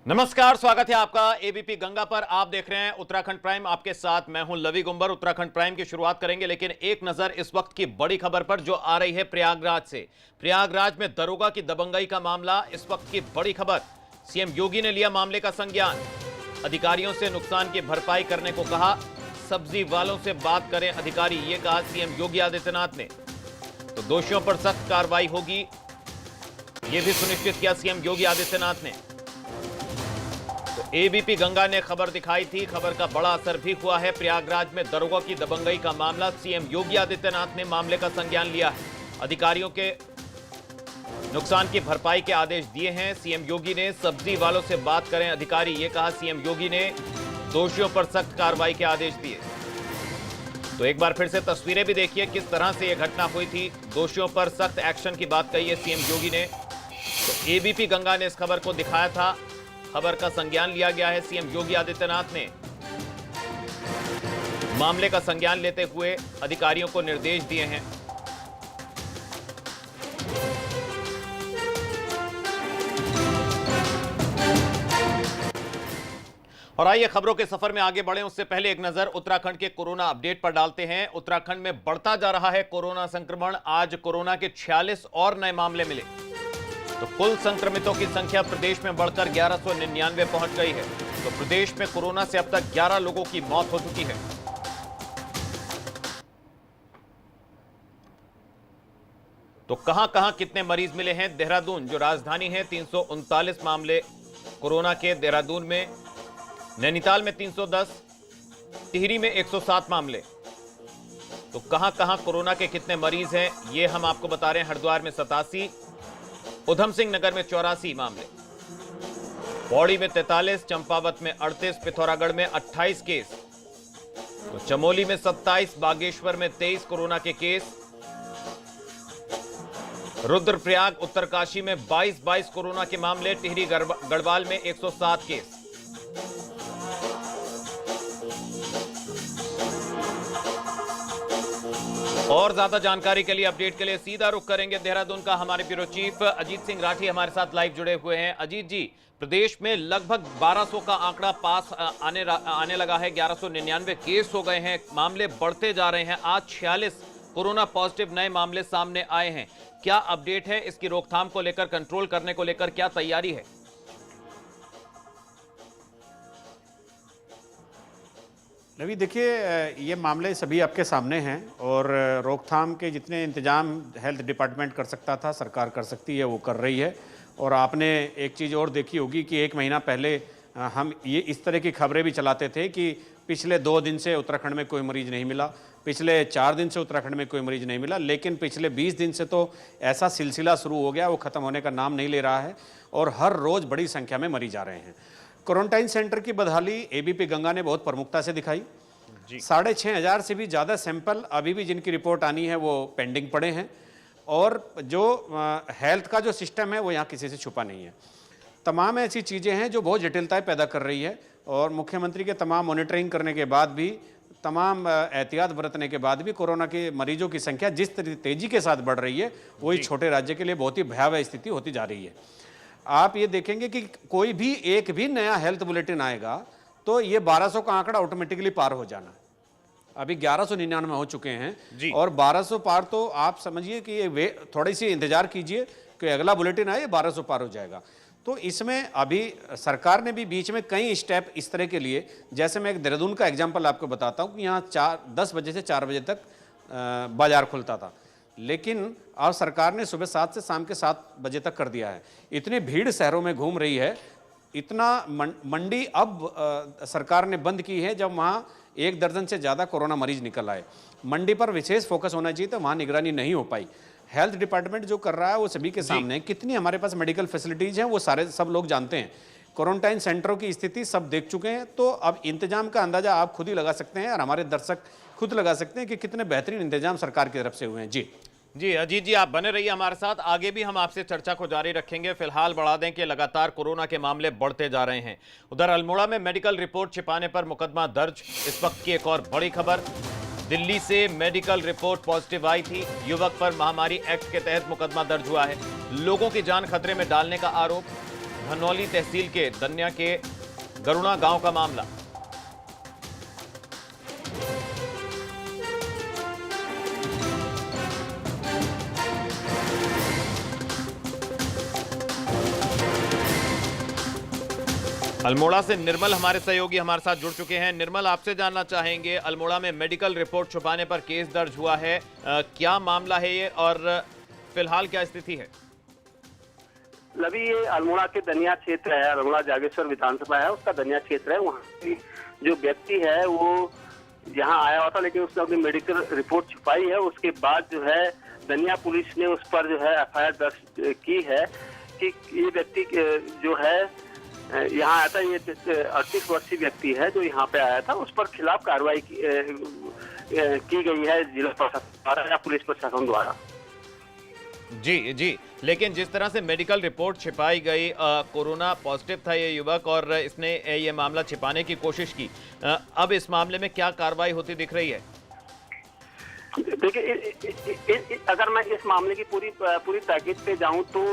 नमस्कार, स्वागत है आपका एबीपी गंगा पर। आप देख रहे हैं उत्तराखंड प्राइम। आपके साथ मैं हूं लवी गुंबर। उत्तराखंड प्राइम की शुरुआत करेंगे, लेकिन एक नजर इस वक्त की बड़ी खबर पर जो आ रही है प्रयागराज से। प्रयागराज में दरोगा की दबंगई का मामला इस वक्त की बड़ी खबर। सीएम योगी ने लिया मामले का संज्ञान, अधिकारियों से नुकसान की भरपाई करने को कहा। सब्जी वालों से बात करें अधिकारी, यह कहा सीएम योगी आदित्यनाथ ने। तो दोषियों पर सख्त कार्रवाई होगी, यह भी सुनिश्चित किया सीएम योगी आदित्यनाथ ने। एबीपी गंगा ने खबर दिखाई थी, खबर का बड़ा असर भी हुआ है। प्रयागराज में दरोगा की दबंगई का मामला, सीएम योगी आदित्यनाथ ने मामले का संज्ञान लिया है। अधिकारियों के नुकसान की भरपाई के आदेश दिए हैं सीएम योगी ने। सब्जी वालों से बात करें अधिकारी, यह कहा सीएम योगी ने। दोषियों पर सख्त कार्रवाई के आदेश दिए। तो एक बार फिर से तस्वीरें भी देखिए किस तरह से यह घटना हुई थी। दोषियों पर सख्त एक्शन की बात कही है सीएम योगी ने। तो एबीपी गंगा ने इस खबर को दिखाया था। खबर का संज्ञान लिया गया है सीएम योगी आदित्यनाथ ने। मामले का संज्ञान लेते हुए अधिकारियों को निर्देश दिए हैं। और आइए खबरों के सफर में आगे बढ़ें, उससे पहले एक नजर उत्तराखंड के कोरोना अपडेट पर डालते हैं। उत्तराखंड में बढ़ता जा रहा है कोरोना संक्रमण। आज कोरोना के 46 और नए मामले मिले, तो कुल संक्रमितों की संख्या प्रदेश में बढ़कर 1199 पहुंच गई है। तो प्रदेश में कोरोना से अब तक 11 लोगों की मौत हो चुकी है। तो कहां-कहां कितने मरीज मिले हैं? देहरादून जो राजधानी है, 339 मामले कोरोना के देहरादून में। नैनीताल में 310, टिहरी में 107 मामले। तो कहां-कहां कोरोना के कितने मरीज हैं ये हम आपको बता रहे हैं। हरिद्वार में 87, उधम सिंह नगर में 84 मामले, पौड़ी में 43, चंपावत में 38, पिथौरागढ़ में 28 केस, तो चमोली में 27, बागेश्वर में 23 कोरोना के केस, रुद्रप्रयाग उत्तरकाशी में 22 कोरोना के मामले, टिहरी गढ़वाल में 107 केस। और ज्यादा जानकारी के लिए, अपडेट के लिए सीधा रुख करेंगे देहरादून का। हमारे ब्यूरो चीफ अजीत सिंह राठी हमारे साथ लाइव जुड़े हुए हैं। अजीत जी, प्रदेश में लगभग 1200 का आंकड़ा पास आने लगा है। 1199 केस हो गए हैं, मामले बढ़ते जा रहे हैं। आज 46 कोरोना पॉजिटिव नए मामले सामने आए हैं। क्या अपडेट है इसकी रोकथाम को लेकर, कंट्रोल करने को लेकर क्या तैयारी है? रवि, देखिए, ये मामले सभी आपके सामने हैं और रोकथाम के जितने इंतजाम हेल्थ डिपार्टमेंट कर सकता था, सरकार कर सकती है, वो कर रही है। और आपने एक चीज़ और देखी होगी कि एक महीना पहले हम ये इस तरह की खबरें भी चलाते थे कि पिछले 2 दिन से उत्तराखंड में कोई मरीज नहीं मिला, पिछले 4 दिन से उत्तराखंड में कोई मरीज नहीं मिला। लेकिन पिछले 20 दिन से तो ऐसा सिलसिला शुरू हो गया, वो ख़त्म होने का नाम नहीं ले रहा है और हर रोज़ बड़ी संख्या में मरीज आ रहे हैं। क्वारंटाइन सेंटर की बदहाली एबीपी गंगा ने बहुत प्रमुखता से दिखाई। 6,500 से भी ज़्यादा सैंपल अभी भी जिनकी रिपोर्ट आनी है वो पेंडिंग पड़े हैं। और जो हेल्थ का जो सिस्टम है वो यहाँ किसी से छुपा नहीं है। तमाम ऐसी चीज़ें हैं जो बहुत जटिलताएं पैदा कर रही है। और मुख्यमंत्री के तमाम मॉनिटरिंग करने के बाद भी, तमाम एहतियात बरतने के बाद भी कोरोना के मरीजों की संख्या जिस तेज़ी के साथ बढ़ रही है, वही छोटे राज्य के लिए बहुत ही भयावह स्थिति होती जा रही है। आप ये देखेंगे कि कोई भी एक भी नया हेल्थ बुलेटिन आएगा तो ये 1200 का आंकड़ा ऑटोमेटिकली पार हो जाना। अभी 1199 हो चुके हैं और 1200 पार, तो आप समझिए कि ये थोड़ी सी इंतजार कीजिए कि अगला बुलेटिन आए, 1200 पार हो जाएगा। तो इसमें अभी सरकार ने भी बीच में कई स्टेप इस तरह के लिए, जैसे मैं एक देहरादून का एग्जाम्पल आपको बताता हूँ कि यहाँ 10 बजे से 4 बजे तक बाजार खुलता था, लेकिन अब सरकार ने सुबह 7 से शाम के 7 बजे तक कर दिया है। इतनी भीड़ शहरों में घूम रही है, इतना मंडी अब सरकार ने बंद की है जब वहाँ 1 दर्जन से ज़्यादा कोरोना मरीज निकल आए। मंडी पर विशेष फोकस होना चाहिए, तो वहाँ निगरानी नहीं हो पाई। हेल्थ डिपार्टमेंट जो कर रहा है वो सभी के सामने है। कितनी हमारे पास मेडिकल फैसिलिटीज़ हैं वो सब लोग जानते हैं। क्वारंटाइन सेंटरों की स्थिति सब देख चुके हैं। तो अब इंतजाम का अंदाजा आप खुद ही लगा सकते हैं और हमारे दर्शक खुद लगा सकते हैं कि कितने बेहतरीन इंतजाम सरकार की तरफ से हुए हैं। जी अजीत जी, आप बने रहिए हमारे साथ, आगे भी हम आपसे चर्चा को जारी रखेंगे। फिलहाल बढ़ा दें कि लगातार कोरोना के मामले बढ़ते जा रहे हैं। उधर अल्मोड़ा में मेडिकल रिपोर्ट छिपाने पर मुकदमा दर्ज। इस वक्त की एक और बड़ी खबर, दिल्ली से मेडिकल रिपोर्ट पॉजिटिव आई थी। युवक पर महामारी एक्ट के तहत मुकदमा दर्ज हुआ है। लोगों की जान खतरे में डालने का आरोप। धनौली तहसील के दन्या के गरुणा गांव का मामला। अल्मोड़ा से निर्मल हमारे सहयोगी हमारे साथ जुड़ चुके हैं। निर्मल, आपसे जानना चाहेंगे, अल्मोड़ा में मेडिकल रिपोर्ट छुपाने पर केस दर्ज हुआ है, क्या मामला है ये और फिलहाल क्या स्थिति है? लवी, ये अल्मोड़ा के दनिया क्षेत्र है, अल्मोड़ा जागेश्वर विधानसभा है, उसका दनिया क्षेत्र है। वहाँ की जो व्यक्ति है वो यहाँ आया हुआ था, लेकिन उसने अपनी मेडिकल रिपोर्ट छुपाई है। उसके बाद जो है दनिया पुलिस ने उस पर जो है FIR दर्ज की है कि ये व्यक्ति जो है यहाँ आया था। ये 38 वर्षीय व्यक्ति है जो यहाँ पे आया था, उस पर खिलाफ कार्रवाई की गई है जिला प्रशासन द्वारा या पुलिस प्रशासन द्वारा। जी, लेकिन जिस तरह से मेडिकल रिपोर्ट छिपाई गई, कोरोना पॉजिटिव था ये युवक और इसने ये मामला छिपाने की कोशिश की, अब इस मामले में क्या कार्रवाई होती दिख रही है? देखिए, अगर मैं इस मामले की पूरी ताकीद पे जाऊं तो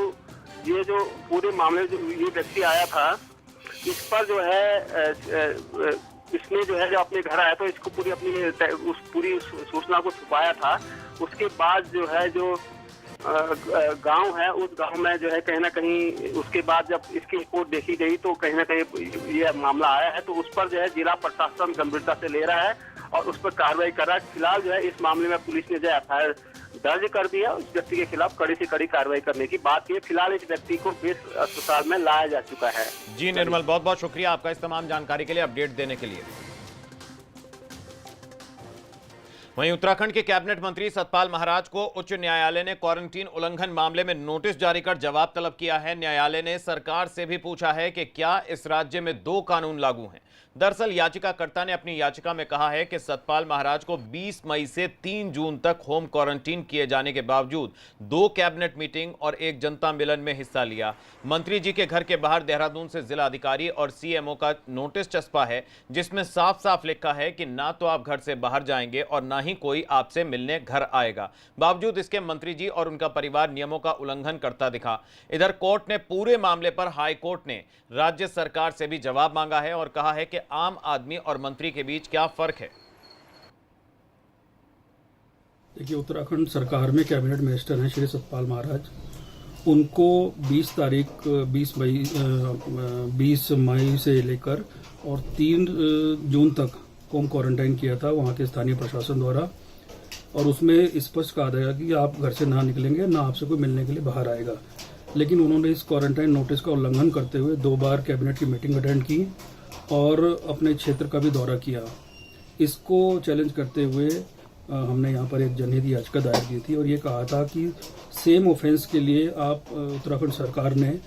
ये जो पूरे मामले जो ये व्यक्ति आया था, इस पर जो है इसने जो है जो अपने घर आया तो इसको पूरी सूचना को छुपाया था। उसके बाद जो है जो गांव है, उस गांव में जो है कहीं ना कहीं उसके बाद जब इसकी रिपोर्ट देखी गई तो कहीं ना कहीं ये मामला आया है, तो उस पर जो है जिला प्रशासन गंभीरता से ले रहा है और उस पर कार्रवाई कर रहा है। फिलहाल जो है इस मामले में पुलिस ने जो FIR दर्ज कर दिया, उस व्यक्ति के खिलाफ कड़ी से कड़ी कार्रवाई करने की बात की। फिलहाल इस व्यक्ति को बेस अस्पताल में लाया जा चुका है। जी निर्मल, बहुत बहुत शुक्रिया आपका इस तमाम जानकारी के लिए, अपडेट देने के लिए। वहीं उत्तराखंड के कैबिनेट मंत्री सतपाल महाराज को उच्च न्यायालय ने क्वारंटीन उल्लंघन मामले में नोटिस जारी कर जवाब तलब किया है। न्यायालय ने सरकार से भी पूछा है कि क्या इस राज्य में 2 कानून लागू हैं। दरअसल याचिकाकर्ता ने अपनी याचिका में कहा है कि सतपाल महाराज को 20 मई से 3 जून तक होम क्वारंटीन किए जाने के बावजूद 2 कैबिनेट मीटिंग और 1 जनता मिलन में हिस्सा लिया। मंत्री जी के घर के बाहर देहरादून से जिला अधिकारी और CMO का नोटिस चस्पा है, जिसमें साफ साफ लिखा है कि ना तो आप घर से बाहर जाएंगे और ना ही कोई आपसे मिलने घर आएगा। बावजूद इसके मंत्री जी और उनका परिवार नियमों का उल्लंघन करता दिखा। इधर कोर्ट ने पूरे मामले पर हाई कोर्ट ने राज्य सरकार से भी जवाब मांगा है और कहा है कि आम आदमी और मंत्री के बीच क्या फर्क है। देखिए, उत्तराखंड सरकार में कैबिनेट मिनिस्टर हैं श्री सतपाल महाराज। उनको 20 मई से लेकर और 3 जून तक होम क्वारंटाइन किया था वहाँ के स्थानीय प्रशासन द्वारा, और उसमें स्पष्ट कहा गया कि आप घर से ना निकलेंगे, ना आपसे कोई मिलने के लिए बाहर आएगा। लेकिन उन्होंने इस क्वारंटाइन नोटिस का उल्लंघन करते हुए 2 बार कैबिनेट की मीटिंग अटेंड की और अपने क्षेत्र का भी दौरा किया। इसको चैलेंज करते हुए हमने यहाँ पर एक जनहित याचिका दायर की थी और ये कहा था कि सेम ऑफेंस के लिए आप उत्तराखंड सरकार ने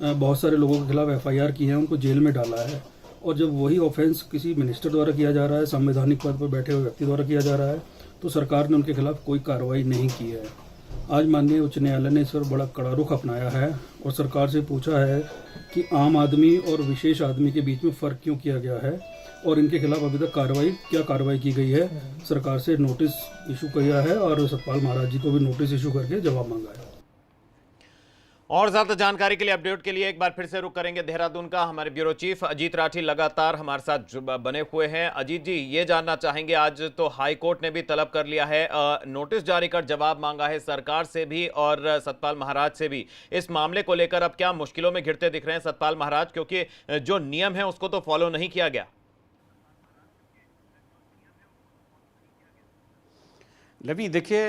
बहुत सारे लोगों के खिलाफ FIR की है, उनको जेल में डाला है, और जब वही ऑफेंस किसी मिनिस्टर द्वारा किया जा रहा है, संवैधानिक पद पर बैठे हुए व्यक्ति द्वारा किया जा रहा है, तो सरकार ने उनके खिलाफ कोई कार्रवाई नहीं की है। आज माननीय उच्च न्यायालय ने इस पर बड़ा कड़ा रुख अपनाया है और सरकार से पूछा है कि आम आदमी और विशेष आदमी के बीच में फर्क क्यों किया गया है और इनके खिलाफ अभी तक क्या कार्रवाई की गई है। सरकार से नोटिस इशू किया है और सतपाल महाराज जी को भी नोटिस इशू करके जवाब मांगा है। और ज्यादा जानकारी के लिए, अपडेट के लिए एक बार फिर से रुक करेंगे देहरादून का। हमारे ब्यूरो चीफ अजीत राठी लगातार हमारे साथ बने हुए हैं। अजीत जी, ये जानना चाहेंगे, आज तो हाई कोर्ट ने भी तलब कर लिया है, नोटिस जारी कर जवाब मांगा है सरकार से भी और सतपाल महाराज से भी। इस मामले को लेकर अब क्या मुश्किलों में घिरते दिख रहे हैं सतपाल महाराज, क्योंकि जो नियम है उसको तो फॉलो नहीं किया गया? लवी, देखिए,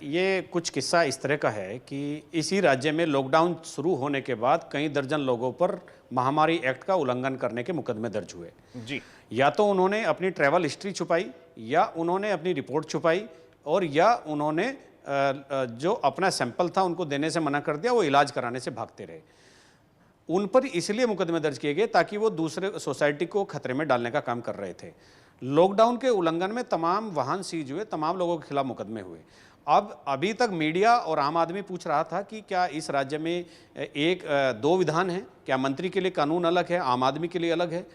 ये कुछ किस्सा इस तरह का है कि इसी राज्य में लॉकडाउन शुरू होने के बाद कई दर्जन लोगों पर महामारी एक्ट का उल्लंघन करने के मुकदमे दर्ज हुए। जी, या तो उन्होंने अपनी ट्रैवल हिस्ट्री छुपाई, या उन्होंने अपनी रिपोर्ट छुपाई, और या उन्होंने जो अपना सैंपल था उनको देने से मना कर दिया, वो इलाज कराने से भागते रहे। उन पर इसलिए मुकदमे दर्ज किए गए ताकि वो दूसरे सोसाइटी को खतरे में डालने का काम कर रहे थे। लॉकडाउन के उल्लंघन में तमाम वाहन सीज हुए, तमाम लोगों के खिलाफ मुकदमे हुए। अब अभी तक मीडिया और आम आदमी पूछ रहा था कि क्या इस राज्य में 2 विधान हैं, क्या मंत्री के लिए कानून अलग है, आम आदमी के लिए अलग है।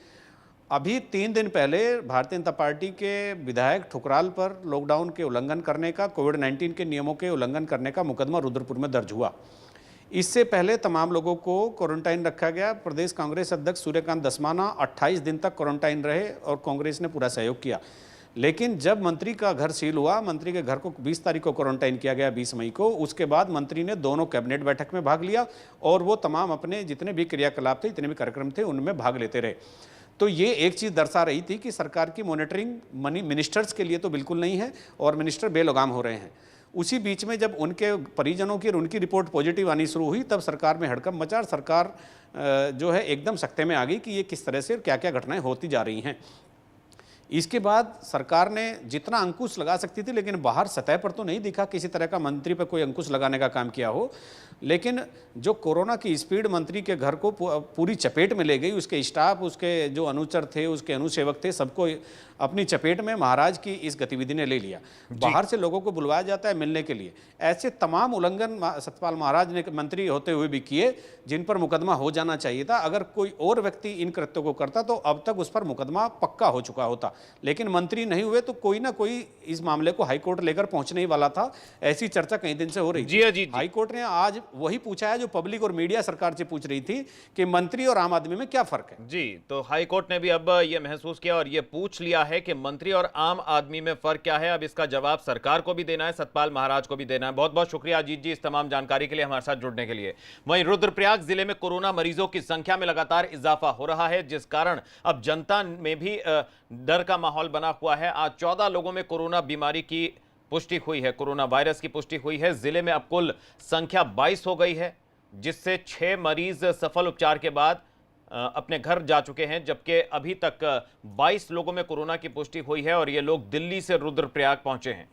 अभी 3 दिन पहले भारतीय जनता पार्टी के विधायक ठुकराल पर लॉकडाउन के उल्लंघन करने का, कोविड-19 के नियमों के उल्लंघन करने का मुकदमा रुद्रपुर में दर्ज हुआ। इससे पहले तमाम लोगों को क्वारंटाइन रखा गया। प्रदेश कांग्रेस अध्यक्ष सूर्यकांत धस्माना 28 दिन तक क्वारंटाइन रहे और कांग्रेस ने पूरा सहयोग किया। लेकिन जब मंत्री का घर सील हुआ, मंत्री के घर को 20 तारीख को क्वारंटाइन किया गया, 20 मई को, उसके बाद मंत्री ने दोनों कैबिनेट बैठक में भाग लिया और वो तमाम अपने जितने भी क्रियाकलाप थे, जितने भी कार्यक्रम थे, उनमें भाग लेते रहे। तो ये एक चीज़ दर्शा रही थी कि सरकार की मॉनिटरिंग मिनिस्टर्स के लिए तो बिल्कुल नहीं है और मिनिस्टर बेलगाम हो रहे हैं। उसी बीच में जब उनके परिजनों की और उनकी रिपोर्ट पॉजिटिव आनी शुरू हुई, तब सरकार में हड़कंप मचा और सरकार जो है एकदम सख्ते में आ गई कि ये किस तरह से क्या क्या घटनाएं होती जा रही हैं। इसके बाद सरकार ने जितना अंकुश लगा सकती थी, लेकिन बाहर सतह पर तो नहीं दिखा किसी तरह का मंत्री पर कोई अंकुश लगाने का काम किया हो। लेकिन जो कोरोना की स्पीड मंत्री के घर को पूरी चपेट में ले गई, उसके स्टाफ, उसके जो अनुचर थे, उसके अनुसेवक थे, सबको अपनी चपेट में महाराज की इस गतिविधि ने ले लिया। बाहर से लोगों को बुलवाया जाता है मिलने के लिए। ऐसे तमाम उल्लंघन सतपाल महाराज ने मंत्री होते हुए भी किए, जिन पर मुकदमा हो जाना चाहिए था। अगर कोई और व्यक्ति इन कृत्यों को करता तो अब तक उस पर मुकदमा पक्का हो चुका होता, लेकिन मंत्री नहीं हुए तो कोई ना कोई इस मामले को हाईकोर्ट लेकर पहुंचने ही वाला था। ऐसी चर्चा कई दिन से हो रही थी। हाईकोर्ट ने आज वही पूछा है जो पब्लिक और मीडिया सरकार से पूछ रही थी कि मंत्री और आम आदमी में क्या फर्क है। जी, तो हाईकोर्ट ने भी अब यह महसूस किया और यह पूछ लिया है कि मंत्री और आम आदमी में फर्क क्या है। अब इसका जवाब सरकार को भी देना है, सतपाल महाराज को भी देना है। बहुत बहुत शुक्रिया अजीत जी इस तमाम जानकारी के लिए, हमारे साथ जुड़ने के लिए। वहीं रुद्रप्रयाग जिले में कोरोना मरीजों की संख्या में लगातार इजाफा हो रहा है, जिस कारण अब जनता में भी डर का माहौल बना हुआ है। आज 14 लोगों में कोरोना बीमारी की पुष्टि हुई है, कोरोना वायरस की पुष्टि हुई है। जिले में अब कुल संख्या 22 हो गई है, जिससे 6 मरीज सफल उपचार के बाद अपने घर जा चुके हैं, जबकि अभी तक 22 लोगों में कोरोना की पुष्टि हुई है और ये लोग दिल्ली से रुद्रप्रयाग पहुंचे हैं।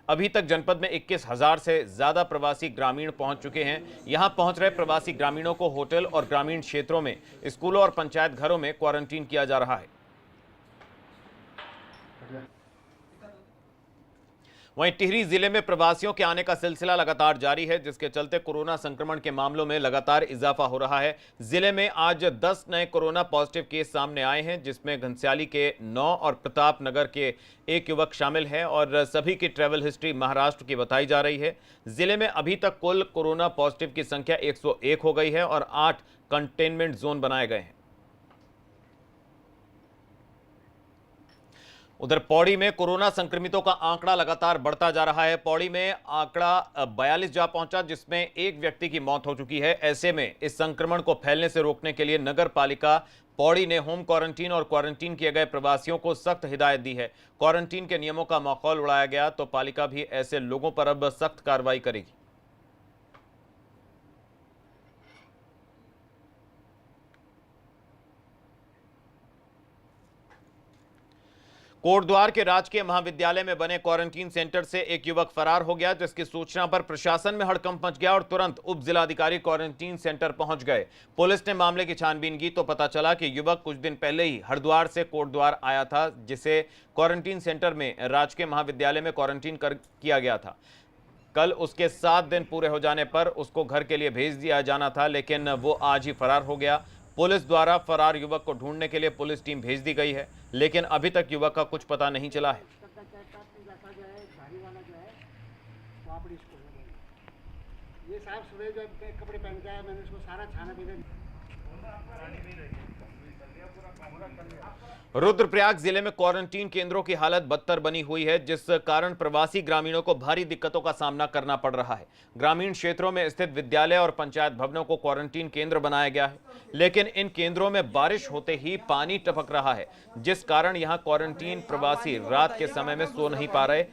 अभी तक जनपद में 21,000 से ज्यादा प्रवासी ग्रामीण पहुंच चुके हैं। यहां पहुंच रहे प्रवासी ग्रामीणों को होटल और ग्रामीण क्षेत्रों में स्कूलों और पंचायत घरों में क्वारंटीन किया जा रहा है। वहीं टिहरी जिले में प्रवासियों के आने का सिलसिला लगातार जारी है, जिसके चलते कोरोना संक्रमण के मामलों में लगातार इजाफा हो रहा है। जिले में आज 10 नए कोरोना पॉजिटिव केस सामने आए हैं, जिसमें घनसाली के 9 और प्रताप नगर के 1 युवक शामिल हैं और सभी की ट्रैवल हिस्ट्री महाराष्ट्र की बताई जा रही है। जिले में अभी तक कुल कोरोना पॉजिटिव की संख्या 101 हो गई है और 8 कंटेनमेंट जोन बनाए गए हैं। उधर पौड़ी में कोरोना संक्रमितों का आंकड़ा लगातार बढ़ता जा रहा है। पौड़ी में आंकड़ा 42 जा पहुंचा, जिसमें एक व्यक्ति की मौत हो चुकी है। ऐसे में इस संक्रमण को फैलने से रोकने के लिए नगर पालिका पौड़ी ने होम क्वारंटीन और क्वारंटीन किए गए प्रवासियों को सख्त हिदायत दी है। क्वारंटीन के नियमों का माहौल उड़ाया गया तो पालिका भी ऐसे लोगों पर अब सख्त कार्रवाई करेगी। कोटद्वार के राजकीय महाविद्यालय में बने क्वारंटीन सेंटर से एक युवक फरार हो गया, जिसकी सूचना पर प्रशासन में हड़कंप मच गया और तुरंत उप जिलाधिकारी क्वारंटीन सेंटर पहुंच गए। पुलिस ने मामले की छानबीन की तो पता चला कि युवक कुछ दिन पहले ही हरिद्वार से कोटद्वार आया था, जिसे क्वारंटीन सेंटर में राजकीय महाविद्यालय में क्वारंटीन किया गया था। कल उसके 7 दिन पूरे हो जाने पर उसको घर के लिए भेज दिया जाना था, लेकिन वो आज ही फरार हो गया। पुलिस द्वारा फरार युवक को ढूंढने के लिए पुलिस टीम भेज दी गई है, लेकिन अभी तक युवक का कुछ पता नहीं चला है। ये साहब सुबह जो कपड़े पहन के आया, मैंने उसको सारा खाना पीना। रुद्रप्रयाग जिले में क्वारंटीन केंद्रों की हालत बदतर बनी हुई है, जिस कारण प्रवासी ग्रामीणों को भारी दिक्कतों का सामना करना पड़ रहा है। ग्रामीण क्षेत्रों में स्थित विद्यालय और पंचायत भवनों को क्वारंटीन केंद्र बनाया गया है, लेकिन इन केंद्रों में बारिश होते ही पानी टपक रहा है, जिस कारण यहां क्वारंटीन प्रवासी रात के समय में सो नहीं पा रहे।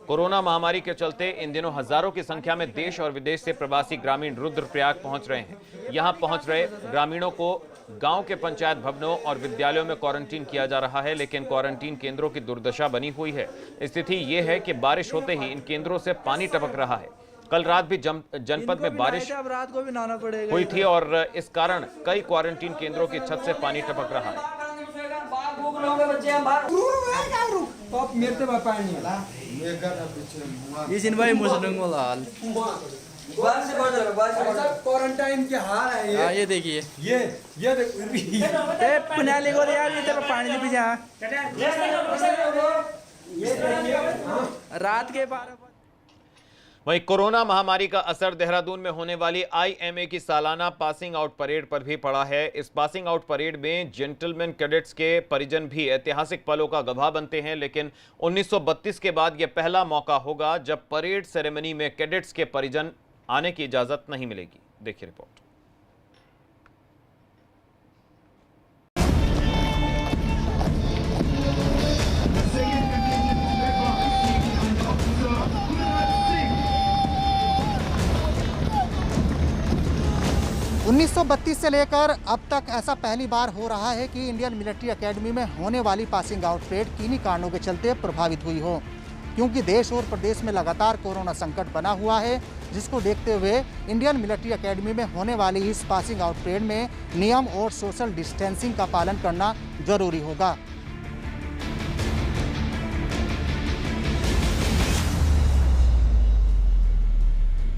कोरोना महामारी के चलते इन दिनों हजारों की संख्या में देश और विदेश से प्रवासी ग्रामीण रुद्रप्रयाग पहुंच रहे हैं। यहां पहुंच रहे ग्रामीणों को गांव के पंचायत भवनों और विद्यालयों में क्वारंटीन किया जा रहा है, लेकिन क्वारंटीन केंद्रों की दुर्दशा बनी हुई है। स्थिति यह है कि बारिश होते ही इन केंद्रों से पानी टपक रहा है। कल रात भी जनपद में बारिश रात को भी नहाना पड़ेगा हुई थी और इस कारण कई क्वारंटीन केंद्रों की छत से पानी टपक रहा है। क्वारंटाइन के हाल है ये देखिए, ये पुण्याली को यार ये तेरा पानी भी जा रात के 12 वहीं कोरोना महामारी का असर देहरादून में होने वाली आईएमए की सालाना पासिंग आउट परेड पर भी पड़ा है। इस पासिंग आउट परेड में जेंटलमैन कैडेट्स के परिजन भी ऐतिहासिक पलों का गवाह बनते हैं, लेकिन 1932 के बाद यह पहला मौका होगा जब परेड सेरेमनी में कैडेट्स के परिजन आने की इजाजत नहीं मिलेगी। देखिए रिपोर्ट। उन्नीस 1932 से लेकर अब तक ऐसा पहली बार हो रहा है कि इंडियन मिलिट्री एकेडमी में होने वाली पासिंग आउट परेड किन्हीं कारणों के चलते प्रभावित हुई हो, क्योंकि देश और प्रदेश में लगातार कोरोना संकट बना हुआ है, जिसको देखते हुए इंडियन मिलिट्री एकेडमी में होने वाली इस पासिंग आउट परेड में नियम और सोशल डिस्टेंसिंग का पालन करना जरूरी होगा।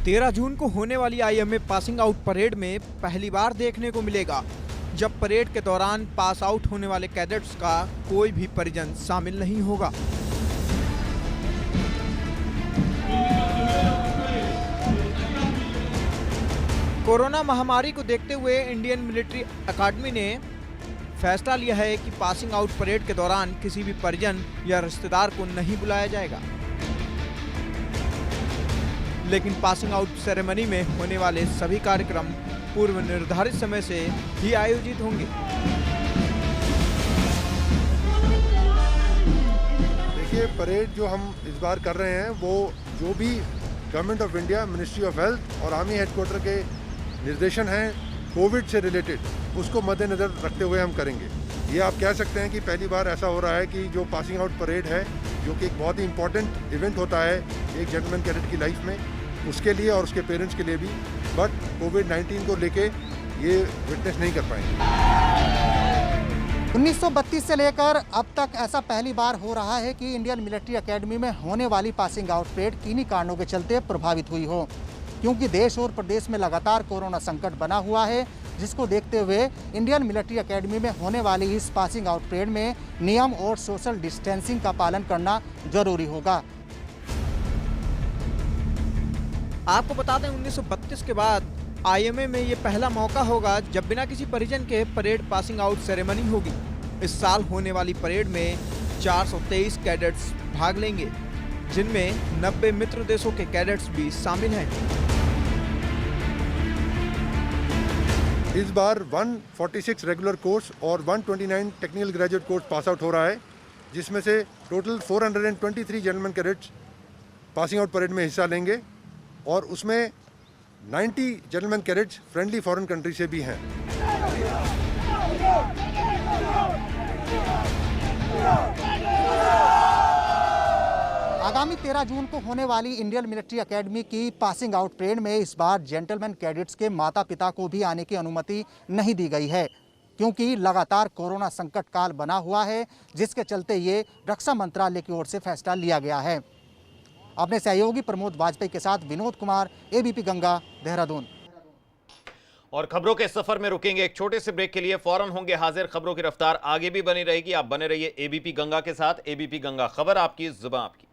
तेरह जून को होने वाली आईएमए पासिंग आउट परेड में पहली बार देखने को मिलेगा जब परेड के दौरान पास आउट होने वाले कैडेट्स का कोई भी परिजन शामिल नहीं होगा। कोरोना महामारी को देखते हुए इंडियन मिलिट्री अकादमी ने फैसला लिया है कि पासिंग आउट परेड के दौरान किसी भी परिजन या रिश्तेदार को नहीं बुलाया जाएगा, लेकिन पासिंग आउट सेरेमनी में होने वाले सभी कार्यक्रम पूर्व निर्धारित समय से ही आयोजित होंगे। देखिए, परेड जो हम इस बार कर रहे हैं वो जो भी government of India, ministry of health और आर्मी हेडक्वार्टर के निर्देशन हैं कोविड से रिलेटेड, उसको मद्देनज़र रखते हुए हम करेंगे। ये आप कह सकते हैं कि पहली बार ऐसा हो रहा है कि जो पासिंग आउट परेड है, जो कि एक बहुत ही इम्पोर्टेंट इवेंट होता है एक जेंटलमैन कैडेट की लाइफ में, उसके लिए और उसके पेरेंट्स के लिए भी, बट कोविड-19 को लेके ये विटनेस नहीं कर पाएंगे। 1932 से लेकर अब तक ऐसा पहली बार हो रहा है कि इंडियन मिलिट्री एकेडमी में होने वाली पासिंग आउट परेड किन्हीं कारणों के चलते प्रभावित हुई हो, क्योंकि देश और प्रदेश में लगातार कोरोना संकट बना हुआ है, जिसको देखते हुए इंडियन मिलिट्री एकेडमी में होने वाली इस पासिंग आउट परेड में नियम और सोशल डिस्टेंसिंग का पालन करना जरूरी होगा। आपको बता दें, 1932 के बाद आईएमए में ये पहला मौका होगा जब बिना किसी परिजन के परेड पासिंग आउट सेरेमनी होगी। इस साल होने वाली परेड में 423 कैडेट्स भाग लेंगे, जिनमें 90 मित्र देशों के कैडेट्स भी शामिल हैं। इस बार 146 रेगुलर कोर्स और 129 technical graduate course pass out हो रहा है, जिसमें से total 423 gentleman cadets passing out parade में हिस्सा लेंगे और उसमें 90 gentleman cadets friendly foreign country से भी हैं। आगामी 13 जून को होने वाली इंडियन मिलिट्री एकेडमी की पासिंग आउट परेड में इस बार जेंटलमैन कैडेट्स के माता पिता को भी आने की अनुमति नहीं दी गई है, क्योंकि लगातार कोरोना संकट काल बना हुआ है, जिसके चलते ये रक्षा मंत्रालय की ओर से फैसला लिया गया है। अपने सहयोगी प्रमोद वाजपेयी के साथ विनोद कुमार, एबीपी गंगा, देहरादून। और खबरों के सफर में रुकेंगे एक छोटे से ब्रेक के लिए, फौरन होंगे हाजिर। खबरों की रफ्तार आगे भी बनी रहेगी, आप बने रहिए एबीपी गंगा के साथ। एबीपी गंगा, खबर आपकी, जुबान आपकी।